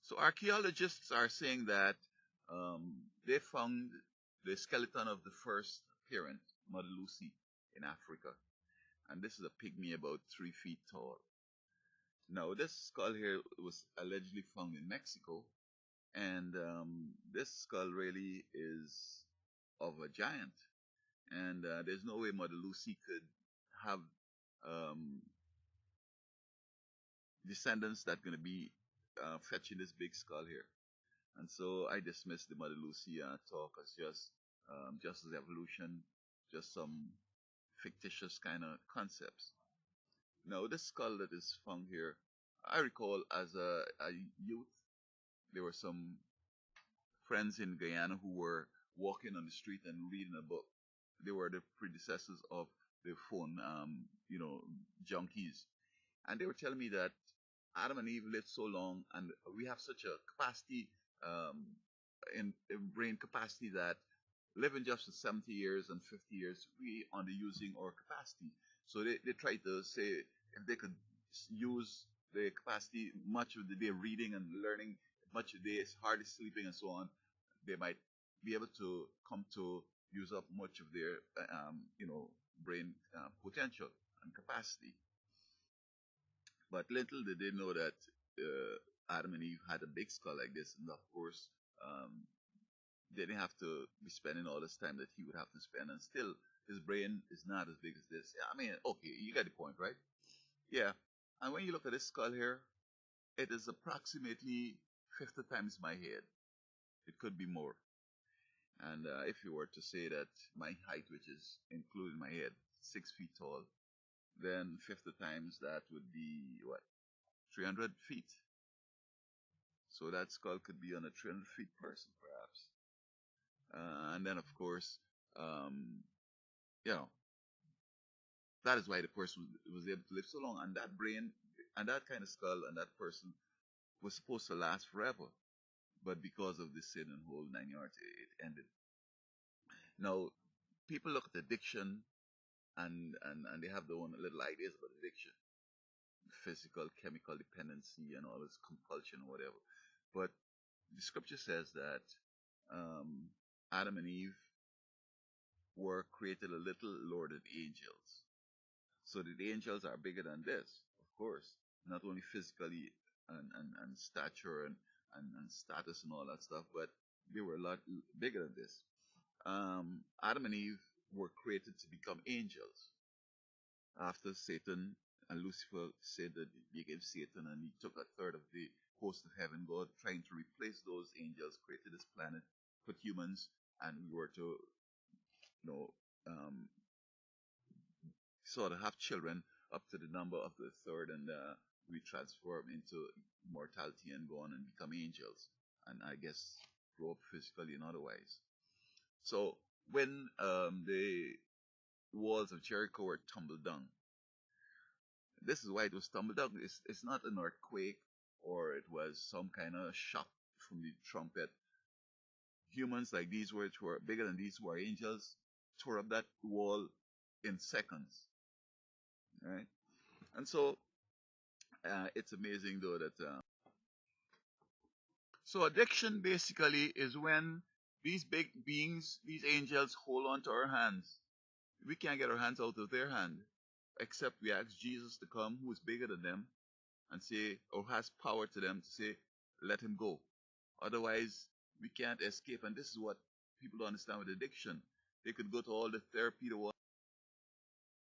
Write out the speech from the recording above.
So archaeologists are saying that they found the skeleton of the first parent, Mother Lucy, in Africa. And this is a pygmy about 3 feet tall. Now, this skull here was allegedly found in Mexico, and this skull really is of a giant. And there's no way Mother Lucy could have um, descendants that going to be fetching this big skull here. And so I dismiss the Mother Lucy talk as just as evolution, just some fictitious kind of concepts. Now, this skull that is found here, I recall as a youth, there were some friends in Guyana who were walking on the street and reading a book. They were the predecessors of the phone, junkies. And they were telling me that Adam and Eve lived so long, and we have such a capacity um, in brain capacity that living just for 70 years and 50 years, we underusing our capacity. So they try to say if they could use the capacity much of the day reading and learning, much of the day hardly sleeping and so on, they might be able to come to use up much of their brain potential and capacity. But little did they know that Adam and Eve had a big skull like this, and of course, they didn't have to be spending all this time that he would have to spend, and still, his brain is not as big as this. Yeah, I mean, okay, you get the point, right? Yeah. And when you look at this skull here, it is approximately 50 times my head. It could be more. And if you were to say that my height, which is including my head, 6 feet tall, then 50 times that would be what, 300 feet? So that skull could be on a 300 feet person, perhaps. And then, of course, um, you know, that is why the person was able to live so long. And that brain, and that kind of skull, and that person was supposed to last forever. But because of the sin and whole 9 yards, it ended. Now, people look at addiction and they have their own little ideas about addiction, physical, chemical dependency, and all this compulsion or whatever. But the scripture says that um, Adam and Eve were created a little lower than angels. So the angels are bigger than this, of course, not only physically and stature and status and all that stuff, but they were a lot bigger than this. Adam and Eve were created to become angels after Satan and Lucifer said that he became Satan and he took a third of the host of heaven, God trying to replace those angels, created this planet, put humans, and we were to, you know, um, sort of have children up to the number of the third, and we transform into mortality and go on and become angels, and I guess grow up physically and otherwise. So when the walls of Jericho were tumbled down, this is why it was tumbled down. It's not an earthquake or it was some kind of shock from the trumpet. Humans like these, which were bigger than these, were angels, tore up that wall in seconds, right? And so it's amazing though that so addiction basically is when these big beings, these angels, hold on to our hands. We can't get our hands out of their hand except we ask Jesus to come, who is bigger than them, and say, or has power to them to say, let him go. Otherwise, we can't escape. And this is what people don't understand with addiction. They could go to all the therapy they want.